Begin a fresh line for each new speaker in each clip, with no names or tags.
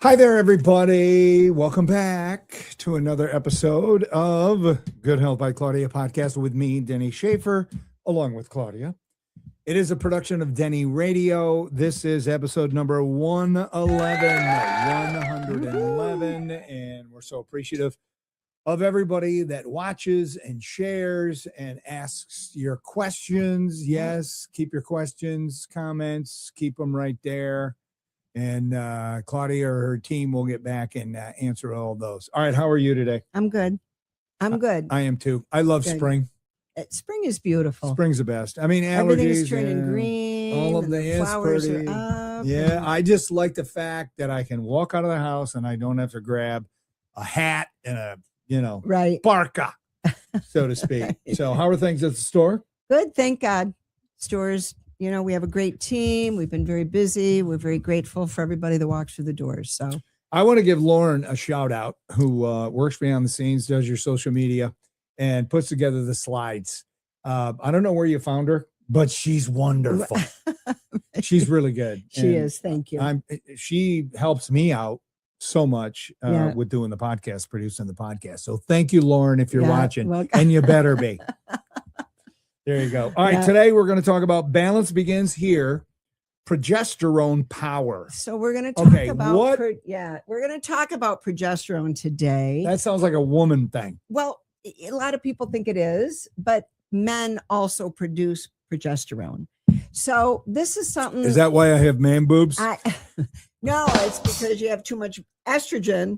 Hi there, everybody. Welcome back to another episode of Good Health by Claudia podcast with me, Denny Schaefer, along with Claudia. It is a production of Denny Radio. This is episode number 111, and we're so appreciative of everybody that watches and shares and asks your questions. Yes, keep your questions, comments, keep them right there. And Claudia or her team will get back and answer all those. All right. How are you today?
I'm good. I'm good.
I am too. I love spring.
Spring is beautiful.
Spring's the best. I mean, allergies.
Everything's turning green.
All of the
flowers
pretty.
are up.
Yeah. I just like the fact that I can walk out of the house and I don't have to grab a hat and a,
right.
parka, so to speak. So how are things at the store?
Good. Thank God. Stores. We have a great team. We've been very busy. We're very grateful for everybody that walks through the doors. So
I want to give Lauren a shout out, who works behind the scenes, does your social media, and puts together the slides. I don't know where you found her, but she's wonderful. She's really good.
She is. Thank you.
She helps me out so much with doing the podcast, producing the podcast. So thank you, Lauren, if you're watching, and you better be. There you go. All right. Today we're going to talk about balance begins here. Progesterone power.
So we're going to talk about we're going to talk about progesterone today.
That sounds like a woman thing.
Well, a lot of people think it is, but men also produce progesterone. So this is something.
Is that why I have man boobs?
No, it's because you have too much estrogen.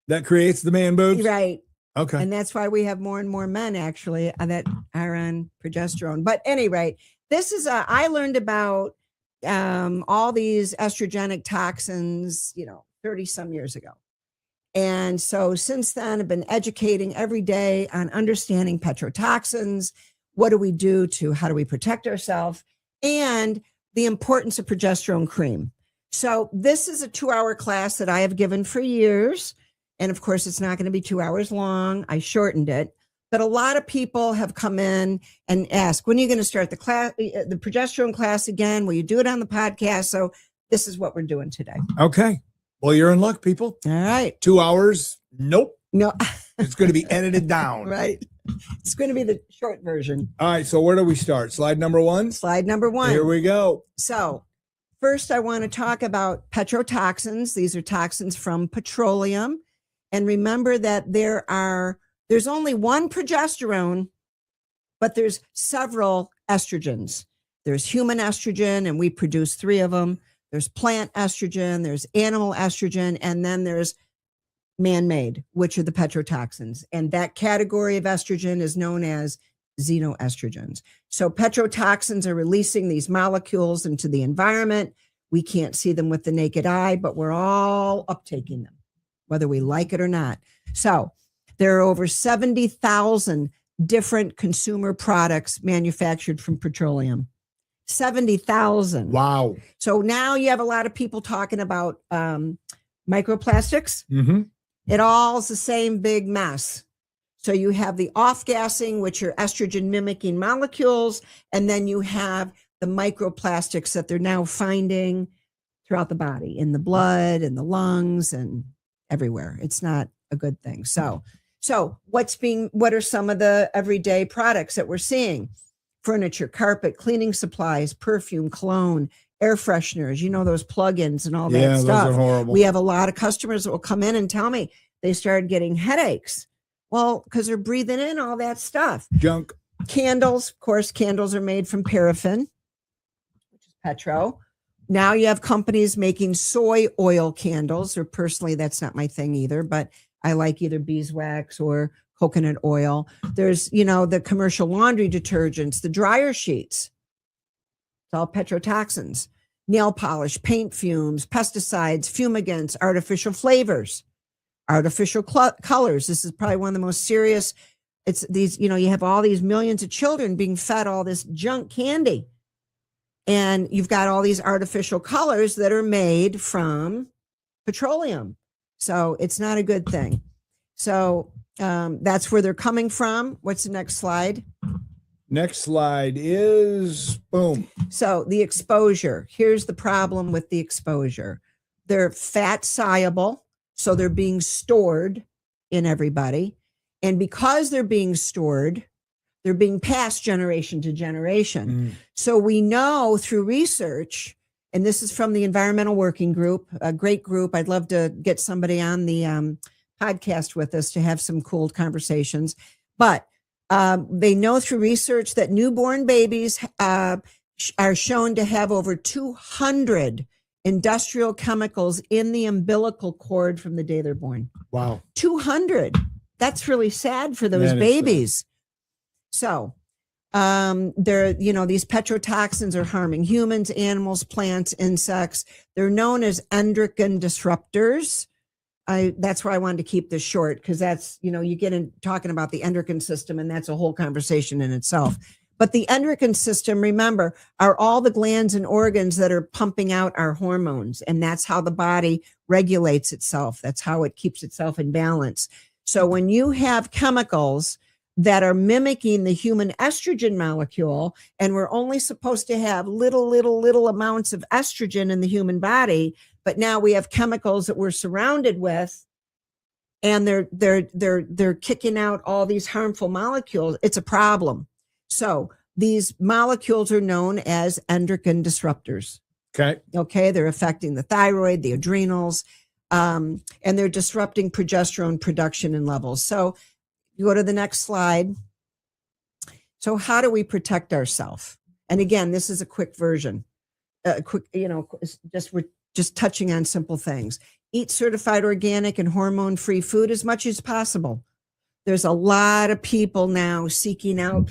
That creates the man boobs?
Right.
Okay.
And that's why we have more and more men actually that are on progesterone. But anyway, this is I learned about all these estrogenic toxins, 30 some years ago. And so since then I've been educating every day on understanding petrotoxins. What do we do how do we protect ourselves, and the importance of progesterone cream. So this is a 2-hour class that I have given for years. And of course, it's not going to be 2 hours long. I shortened it. But a lot of people have come in and asked, when are you going to start the class, the progesterone class again? Will you do it on the podcast? So this is what we're doing today.
Okay. Well, you're in luck, people.
All right.
2 hours. Nope.
No.
It's going to be edited down.
Right. It's going to be the short version.
All right. So where do we start? Slide number 1?
Slide number 1.
Here we go.
So first, I want to talk about petrotoxins. These are toxins from petroleum. And remember that there's only one progesterone, but there's several estrogens. There's human estrogen, and we produce 3 of them. There's plant estrogen, there's animal estrogen, and then there's man-made, which are the petrotoxins. And that category of estrogen is known as xenoestrogens. So petrotoxins are releasing these molecules into the environment. We can't see them with the naked eye, but we're all uptaking them, whether we like it or not. So there are over 70,000 different consumer products manufactured from petroleum. 70,000.
Wow.
So now you have a lot of people talking about microplastics.
Mm-hmm.
It all is the same big mess. So you have the off-gassing, which are estrogen mimicking molecules, and then you have the microplastics that they're now finding throughout the body, in the blood and the lungs and everywhere. It's not a good thing. So what are some of the everyday products that we're seeing? Furniture, carpet, cleaning supplies, perfume, cologne, air fresheners, those plug-ins and all that stuff.
Those are horrible.
We have a lot of customers that will come in and tell me they started getting headaches. Well, because they're breathing in all that stuff.
Junk.
Candles, of course, candles are made from paraffin, which is petro. Now you have companies making soy oil candles, or personally, that's not my thing either, but I like either beeswax or coconut oil. There's, the commercial laundry detergents, the dryer sheets. It's all petrotoxins. Nail polish, paint fumes, pesticides, fumigants, artificial flavors, artificial colors. This is probably one of the most serious. It's these, you have all these millions of children being fed all this junk candy. And you've got all these artificial colors that are made from petroleum. So it's not a good thing. So that's where they're coming from. What's the next slide?
Next slide is boom.
So the exposure. Here's the problem with the exposure. they're fat soluble, so they're being stored in everybody. And because they're being stored, they're being passed generation to generation. So we know through research, and this is from the Environmental Working Group, a great group. I'd love to get somebody on the podcast with us to have some cool conversations. But they know through research that newborn babies are shown to have over 200 industrial chemicals in the umbilical cord from the day they're born.
Wow.
200. That's really sad for those babies. So these petrotoxins are harming humans, animals, plants, insects. They're known as endocrine disruptors. That's why I wanted to keep this short, because that's, you get in talking about the endocrine system, and that's a whole conversation in itself. But the endocrine system, remember, are all the glands and organs that are pumping out our hormones. And that's how the body regulates itself. That's how it keeps itself in balance. So when you have chemicals that are mimicking the human estrogen molecule, and we're only supposed to have little amounts of estrogen in the human body, but now we have chemicals that we're surrounded with, and they're kicking out all these harmful molecules. It's a problem. So these molecules are known as endocrine disruptors. Okay. They're affecting the thyroid, the adrenals, and they're disrupting progesterone production and levels. So you go to the next slide. So how do we protect ourselves? And again, this is a quick version. We're just touching on simple things. Eat certified organic and hormone-free food as much as possible. There's a lot of people now seeking out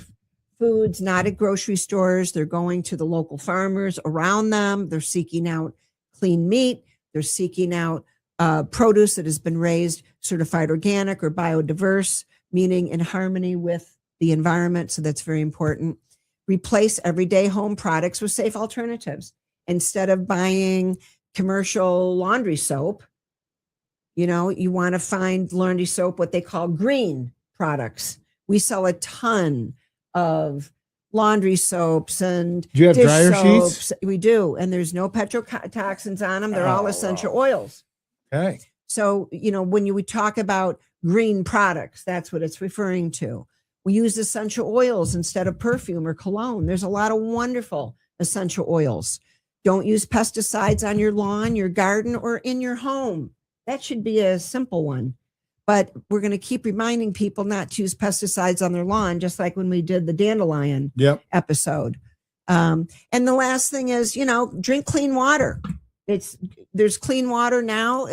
foods, not at grocery stores. They're going to the local farmers around them. They're seeking out clean meat. They're seeking out produce that has been raised certified organic or biodiverse, meaning in harmony with the environment. So that's very important. Replace everyday home products with safe alternatives. Instead of buying commercial laundry soap, you want to find laundry soap, what they call green products. We sell a ton of laundry soaps and
do you have
dish
dryer
soaps.
sheets?
We do. And there's no petrotoxins on them. They're all essential oils.
Okay.
So, when we talk about green products, that's what it's referring to. We use essential oils instead of perfume or cologne. There's a lot of wonderful essential oils. Don't use pesticides on your lawn, your garden, or in your home. That should be a simple one. But we're going to keep reminding people not to use pesticides on their lawn, just like when we did the dandelion episode. And the last thing is, drink clean water. There's clean water now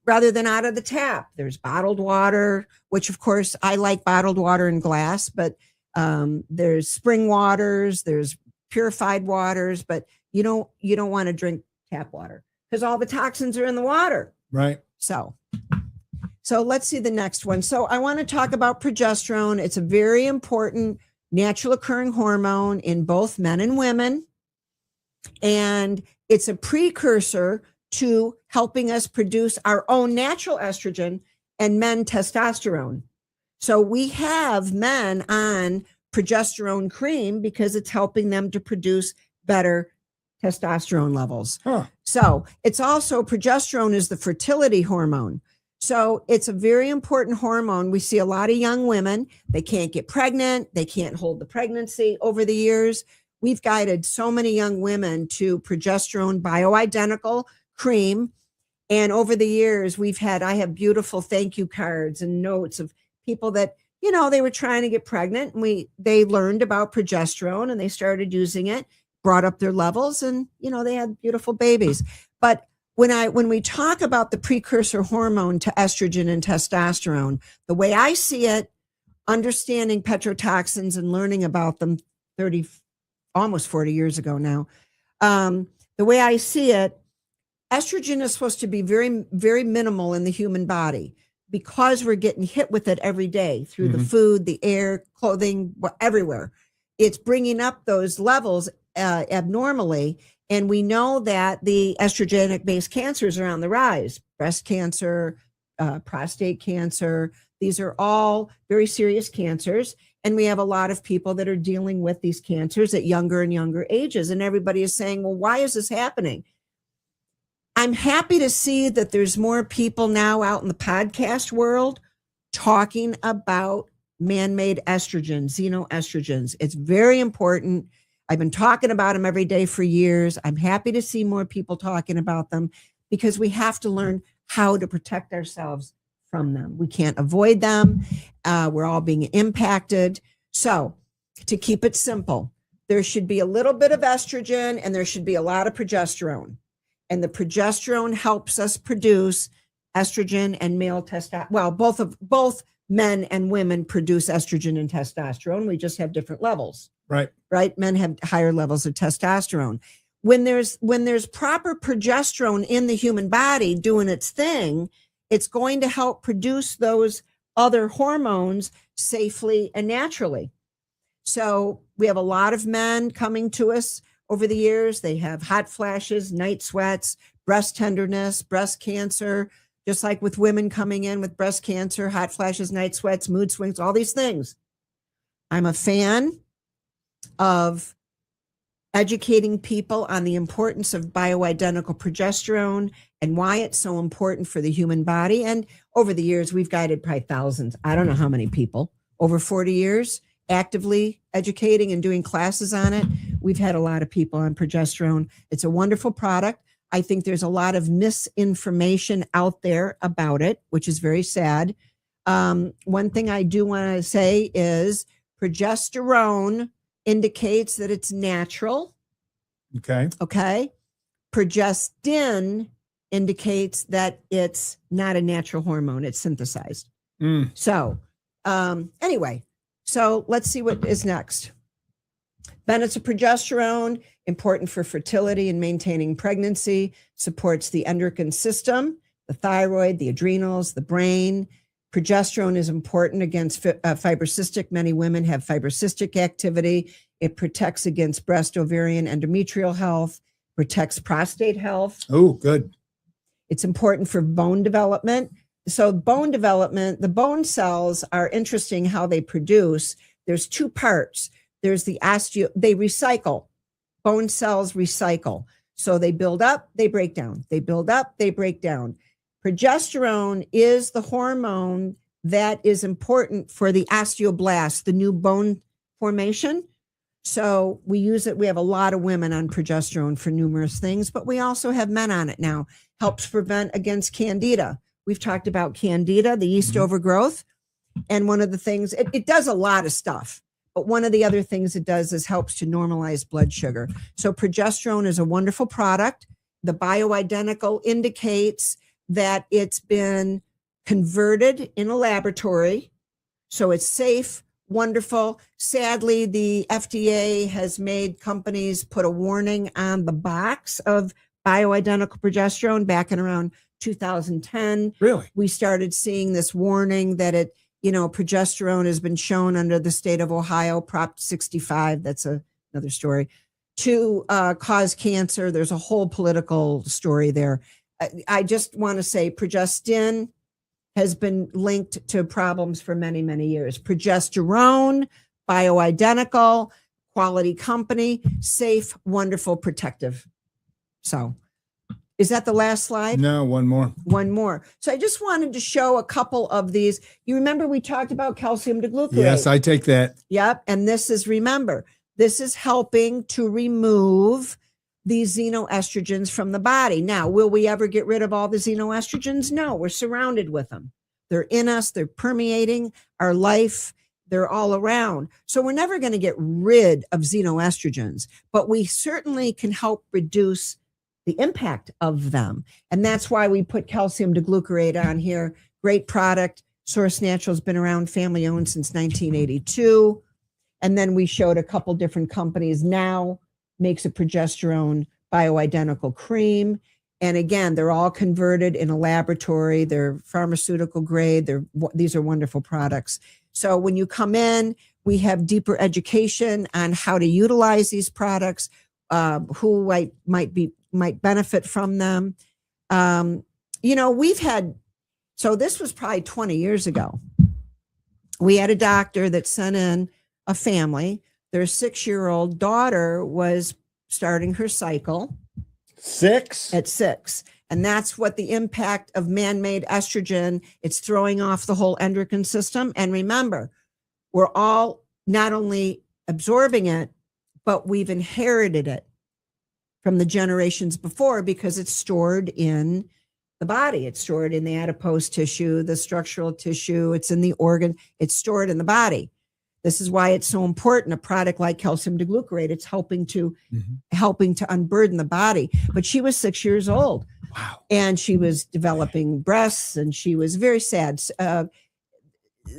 rather than out of the tap. There's bottled water, which of course I like bottled water in glass, but there's spring waters, there's purified waters, but you don't want to drink tap water because all the toxins are in the water.
Right.
So let's see the next one. So I want to talk about progesterone. It's a very important natural occurring hormone in both men and women. And it's a precursor to helping us produce our own natural estrogen and men testosterone. So we have men on progesterone cream because it's helping them to produce better testosterone levels. So it's also, progesterone is the fertility hormone. So it's a very important hormone. We see a lot of young women, they can't get pregnant, they can't hold the pregnancy over the years. We've guided so many young women to progesterone bioidentical cream. And over the years, I have beautiful thank you cards and notes of people that, they were trying to get pregnant, and they learned about progesterone and they started using it, brought up their levels, and, they had beautiful babies. But when we talk about the precursor hormone to estrogen and testosterone, the way I see it, understanding petrotoxins and learning about them almost 40 years ago now, the way I see it, estrogen is supposed to be very, very minimal in the human body because we're getting hit with it every day through the food, the air, clothing, everywhere. It's bringing up those levels abnormally. And we know that the estrogenic-based cancers are on the rise. Breast cancer, prostate cancer. These are all very serious cancers. And we have a lot of people that are dealing with these cancers at younger and younger ages. And everybody is saying, well, why is this happening? I'm happy to see that there's more people now out in the podcast world talking about man-made estrogens, xenoestrogens. It's very important. I've been talking about them every day for years. I'm happy to see more people talking about them because we have to learn how to protect ourselves from them. We can't avoid them. We're all being impacted. So to keep it simple, there should be a little bit of estrogen and there should be a lot of progesterone. And the progesterone helps us produce estrogen and male testosterone. Well, both men and women produce estrogen and testosterone. We just have different levels. Right. Men have higher levels of testosterone. When there's proper progesterone in the human body doing its thing, it's going to help produce those other hormones safely and naturally. So we have a lot of men coming to us over the years. They have hot flashes, night sweats, breast tenderness, breast cancer, just like with women coming in with breast cancer, hot flashes, night sweats, mood swings, all these things. I'm a fan of educating people on the importance of bioidentical progesterone and why it's so important for the human body. And over the years, we've guided probably thousands. I don't know how many people, over 40 years, actively educating and doing classes on it. We've had a lot of people on progesterone. It's a wonderful product. I think there's a lot of misinformation out there about it, which is very sad. One thing I do want to say is progesterone indicates that it's natural. Okay. Progestin indicates that it's not a natural hormone. It's synthesized. So anyway, so let's see what is next. Benefits of progesterone, important for fertility and maintaining pregnancy, supports the endocrine system, the thyroid, the adrenals, the brain. Progesterone is important against fibrocystic. Many women have fibrocystic activity. It protects against breast, ovarian, endometrial health, protects prostate health.
Oh, good.
It's important for bone development. So bone development, the bone cells are interesting how they produce. There's two parts. There's the they recycle. Bone cells recycle. So they build up, they break down. They build up, they break down. Progesterone is the hormone that is important for the osteoblast, the new bone formation. So we use it. We have a lot of women on progesterone for numerous things, but we also have men on it now. Helps prevent against candida. We've talked about candida, the yeast overgrowth. And one of the things, it does a lot of stuff, but one of the other things it does is helps to normalize blood sugar. So progesterone is a wonderful product. The bioidentical indicates that it's been converted in a laboratory. So it's safe, wonderful. Sadly, the FDA has made companies put a warning on the box of bioidentical progesterone back in around 2010.
Really?
We started seeing this warning that progesterone has been shown under the state of Ohio, Prop 65. That's another story, to cause cancer. There's a whole political story there. I just want to say progestin has been linked to problems for many, many years. Progesterone, bioidentical, quality company, safe, wonderful, protective. So is that the last slide?
No, one more.
One more. So I just wanted to show a couple of these. You remember we talked about calcium d-glucarate?
Yes, I take that.
Yep. And this is helping to remove these xenoestrogens from the body. Now, will we ever get rid of all the xenoestrogens? No, we're surrounded with them. They're in us. They're permeating our life. They're all around. So we're never going to get rid of xenoestrogens, but we certainly can help reduce the impact of them. And that's why we put calcium d-glucarate on here. Great product. Source Natural's been around, family owned since 1982. And then we showed a couple different companies now makes a progesterone bioidentical cream. And again, they're all converted in a laboratory. They're pharmaceutical grade. These are wonderful products. So when you come in, we have deeper education on how to utilize these products, who might benefit from them. So this was probably 20 years ago. We had a doctor that sent in a family. Their 6-year-old daughter was starting her cycle.
6?
At 6. And that's what the impact of man-made estrogen, it's throwing off the whole endocrine system. And remember, we're all not only absorbing it, but we've inherited it from the generations before because it's stored in the body. It's stored in the adipose tissue, the structural tissue. It's in the organ. It's stored in the body. This is why it's so important. A product like calcium d-glucarate, it's helping to unburden the body. But she was 6 years old.
Wow.
And she was developing breasts, and she was very sad.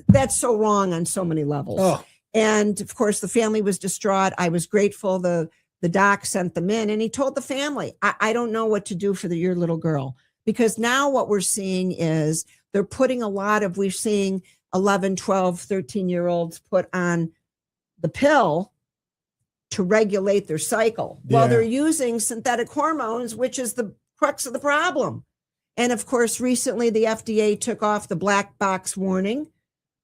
That's so wrong on so many levels.
Oh.
And of course, the family was distraught. I was grateful. The doc sent them in, and he told the family, I don't know what to do for your little girl. Because now what we're seeing is they're putting we're seeing 11, 12, 13-year-olds put on the pill to regulate their cycle while they're using synthetic hormones, which is the crux of the problem. And of course, recently the FDA took off the black box warning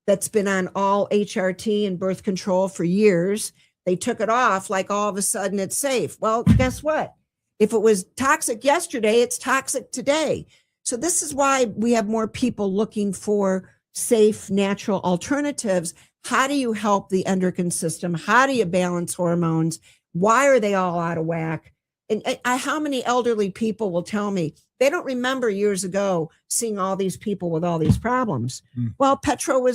that's been on all HRT and birth control for years. They took it off like all of a sudden it's safe. Well, guess what? If it was toxic yesterday, it's toxic today. So this is why we have more people looking for safe, natural alternatives. How do you help the endocrine system? How do you balance hormones? Why are they all out of whack? And how many elderly people will tell me they don't remember years ago seeing all these people with all these problems? Well, petro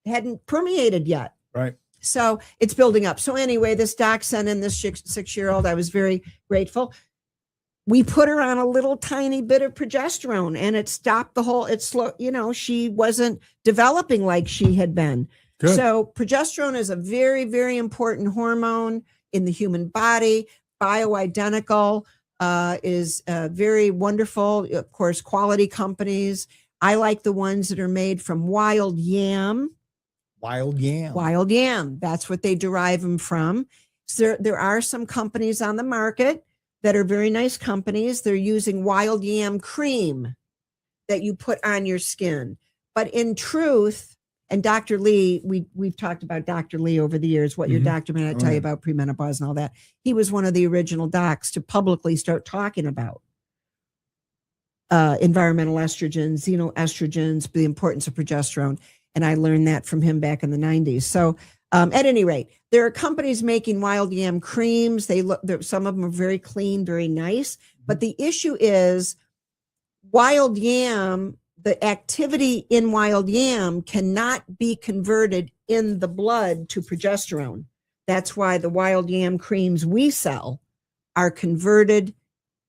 hadn't permeated yet.
Right.
So it's building up. So anyway, this doc sent in this 6-year-old. I was very grateful. We put her on a little tiny bit of progesterone, and it stopped the whole, it's slow, she wasn't developing like she had been.
Good.
So progesterone is a very, very important hormone in the human body. Bioidentical is very wonderful. Of course, quality companies. I like the ones that are made from wild yam.
Wild yam.
Wild yam. That's what they derive them from. So there are some companies on the market that are very nice companies. They're using wild yam cream that you put on your skin. But in truth, and Dr. Lee, we've talked about Dr. Lee over the years, what your doctor may not tell you about premenopause and all that. He was one of the original docs to publicly start talking about environmental estrogens, xenoestrogens, the importance of progesterone. And I learned that from him back in the 90s. So at any rate, there are companies making wild yam creams. Some of them are very clean, very nice. But the issue is wild yam, the activity in wild yam cannot be converted in the blood to progesterone. That's why the wild yam creams we sell are converted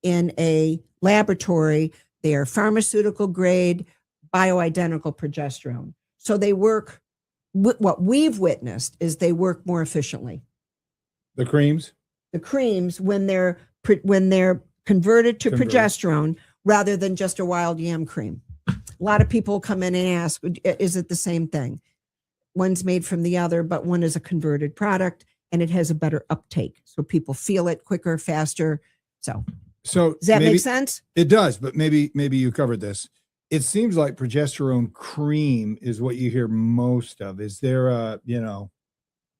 in a laboratory. They are pharmaceutical grade, bioidentical progesterone. So they work, what we've witnessed is they work more efficiently.
The creams?
The creams, when they're converted to progesterone rather than just a wild yam cream. A lot of people come in and ask, is it the same thing? One's made from the other, but one is a converted product and it has a better uptake. So people feel it quicker, faster. So does that make sense?
It does, but maybe you covered this. It seems like progesterone cream is what you hear most of. Is there a,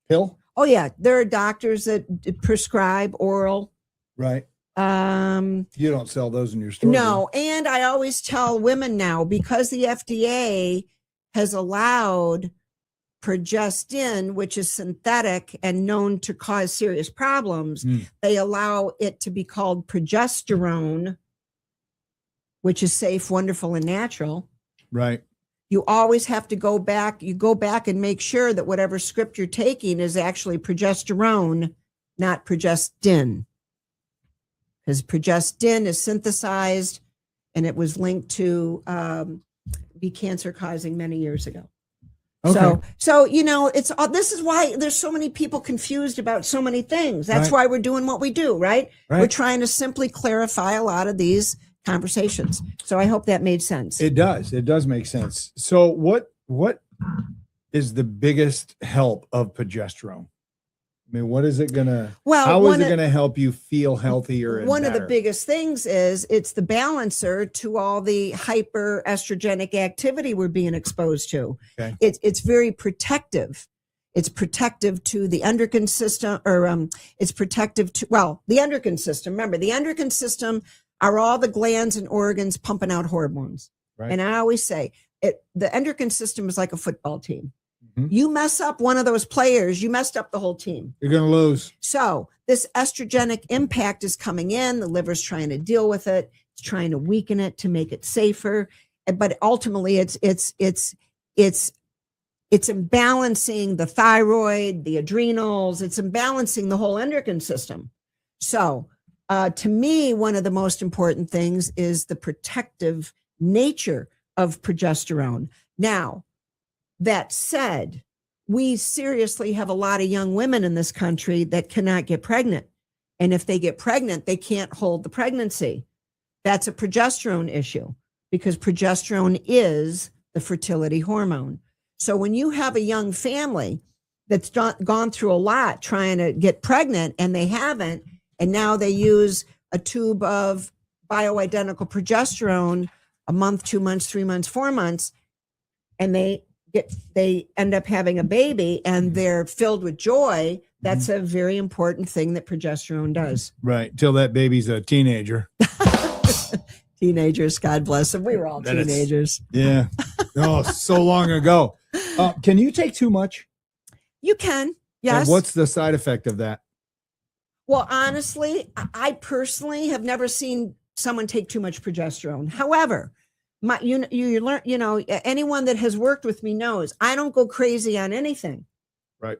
pill?
Oh yeah. There are doctors that prescribe oral.
Right. You don't sell those in your store.
No. And I always tell women now, because the FDA has allowed progestin, which is synthetic and known to cause serious problems, they allow it to be called progesterone, which is safe, wonderful, and natural. Right. You always have to go back. You go back and make sure that whatever script you're taking is actually progesterone, not progestin. Because progestin is synthesized and it was linked to be cancer causing many years ago. Okay. So this is why there's so many people confused about so many things. That's why we're doing what we do, right? We're trying to simply clarify a lot of these conversations. So I hope that made sense.
It does. It does make sense. So what is the biggest help of progesterone? I mean, what is it gonna? Well, how is it gonna help you feel healthier?
One of the biggest things is it's the balancer to all the hyper estrogenic activity we're being exposed to. Okay. It's very protective. It's protective to the endocrine system, or it's protective to the endocrine system. Remember, the endocrine system. are all the glands and organs pumping out hormones.
Right.
And I always say the endocrine system is like a football team.
Mhm.
You mess up one of those players, you messed up the whole team.
You're going to lose.
So this estrogenic impact is coming in. The liver's trying to deal with it. It's trying to weaken it to make it safer. But ultimately, it's imbalancing the thyroid, the adrenals. It's imbalancing the whole endocrine system. So to me, one of the most important things is the protective nature of progesterone. Now, that said, we seriously have a lot of young women in this country that cannot get pregnant. And if they get pregnant, they can't hold the pregnancy. That's a progesterone issue because progesterone is the fertility hormone. So when you have a young family that's gone through a lot trying to get pregnant and they haven't, and now they use a tube of bioidentical progesterone a month, 2 months, 3 months, 4 months, and they end up having a baby and they're filled with joy. That's a very important thing that progesterone does.
Right. Till that baby's a teenager.
Teenagers, God bless them. We were all teenagers.
Yeah. Oh, so long ago. Can you take too much?
You can. Yes.
And what's the side effect of that?
Well, honestly, I personally have never seen someone take too much progesterone. However, you learn, anyone that has worked with me knows I don't go crazy on anything.
Right.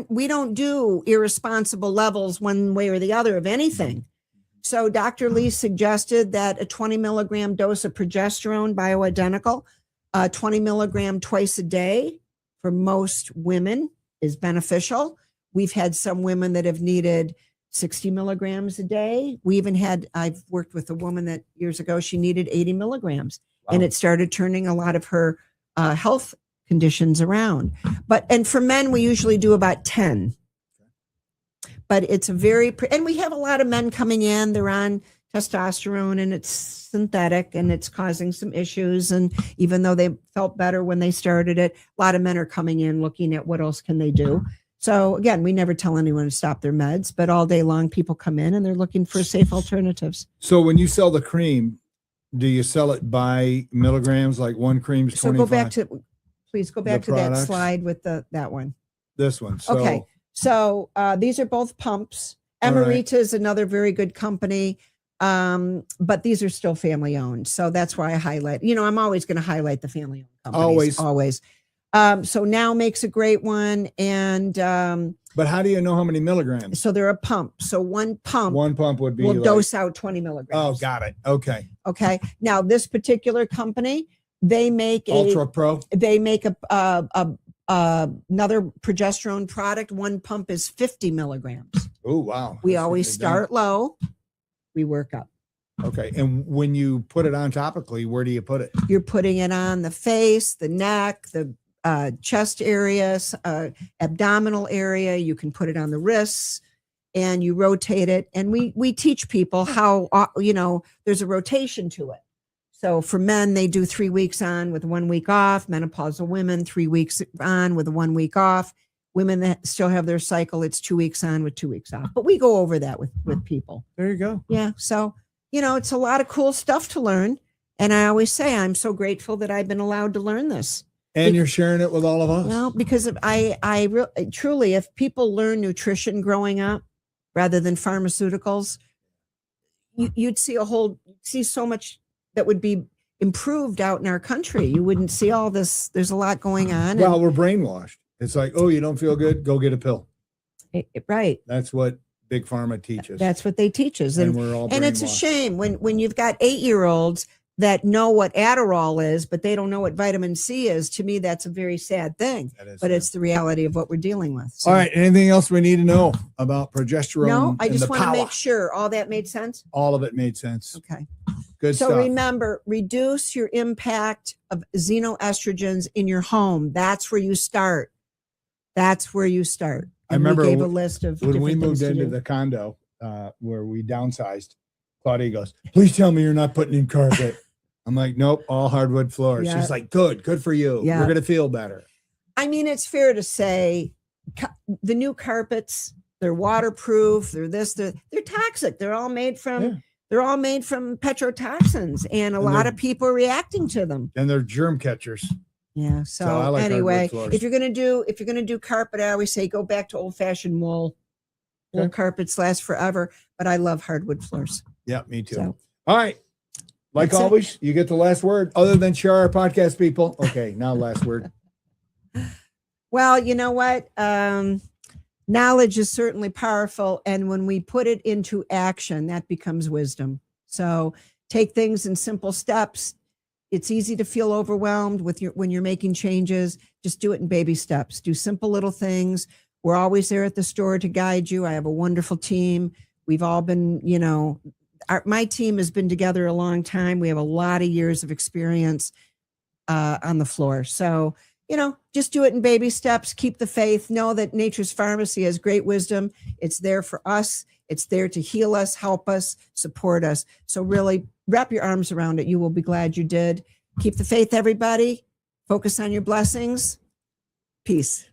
We don't do irresponsible levels one way or the other of anything. So Dr. Lee suggested that a 20 milligram dose of progesterone, bioidentical, 20 milligram twice a day for most women is beneficial. We've had some women that have needed 60 milligrams a day. I've worked with a woman that years ago, she needed 80 milligrams. Wow. And it started turning a lot of her health conditions around. And for men, we usually do about 10. But it's and we have a lot of men coming in, they're on testosterone and it's synthetic and it's causing some issues. And even though they felt better when they started it, a lot of men are coming in looking at what else can they do. So again, we never tell anyone to stop their meds, but all day long people come in and they're looking for safe alternatives.
So when you sell the cream, do you sell it by milligrams, like one cream is 25?
Please go back to that slide with that one.
This one. So,
okay. So these are both pumps. Emerita is another very good company, but these are still family owned. So that's why I highlight, I'm always going to highlight the family owned companies. Always. So Now makes a great one. And
but how do you know how many milligrams?
So they're a pump. So one pump
would be
will dose out 20 milligrams.
Oh, got it. Okay.
Now this particular company, they make
Ultra Pro.
They make another progesterone product. One pump is 50 milligrams.
Oh, wow.
We always start low. We work up.
Okay. And when you put it on topically, where do you put it?
You're putting it on the face, the neck, the chest areas, abdominal area. You can put it on the wrists and you rotate it. And we teach people how, there's a rotation to it. So for men, they do 3 weeks on with 1 week off. Menopausal women, 3 weeks on with 1 week off. Women that still have their cycle, it's 2 weeks on with 2 weeks off. But we go over that with people.
There you go.
Yeah. So, it's a lot of cool stuff to learn. And I always say, I'm so grateful that I've been allowed to learn this.
And you're sharing it with all of us.
Well, because I truly, if people learn nutrition growing up rather than pharmaceuticals, you'd see so much that would be improved out in our country. You wouldn't see all this. There's a lot going on.
Well, we're brainwashed. It's like, oh, you don't feel good? Go get a pill.
Right.
That's what Big Pharma teaches.
That's what they teach us.
And we're all brainwashed.
And it's a shame when you've got 8-year-olds that know what Adderall is, but they don't know what vitamin C is. To me, that's a very sad thing. But it's the reality of what we're dealing with. So.
All right. Anything else we need to know about progesterone?
No, I just want to make sure all that made sense.
All of it made sense.
Okay.
Good stuff.
So remember, reduce your impact of xenoestrogens in your home. That's where you start. And
I remember
we gave a list of
when we moved into the condo where we downsized. Claudia goes, "Please tell me you're not putting in carpet." I'm like, "Nope, all hardwood floors."
Yeah.
She's like, "Good for you.
Yeah.
You're gonna feel better."
I mean, it's fair to say the new carpets, they're waterproof. They're toxic. They're all made from They're all made from petrotoxins, and a
And
lot
they're-
of people are reacting to them.
And they're germ catchers.
Yeah.
I
So,
like
anyway,
hardwood floors.
if you're gonna do carpet, I always say go back to old fashioned wool. Wool
Okay.
carpets last forever, but I love hardwood floors.
Yeah, me too.
So,
All right. Like
That's it.
always, you get the last word other than share our podcast, people. Okay, now last word.
well, you know what? Knowledge is certainly powerful, and when we put it into action, that becomes wisdom. So take things in simple steps. It's easy to feel overwhelmed when you're making changes. Just do it in baby steps. Do simple little things. We're always there at the store to guide you. I have a wonderful team. We've all been, my team has been together a long time. We have a lot of years of experience on the floor. So, just do it in baby steps. Keep the faith. Know that Nature's Pharmacy has great wisdom. It's there for us. It's there to heal us, help us, support us. So really wrap your arms around it. You will be glad you did. Keep the faith, everybody. Focus on your blessings. Peace.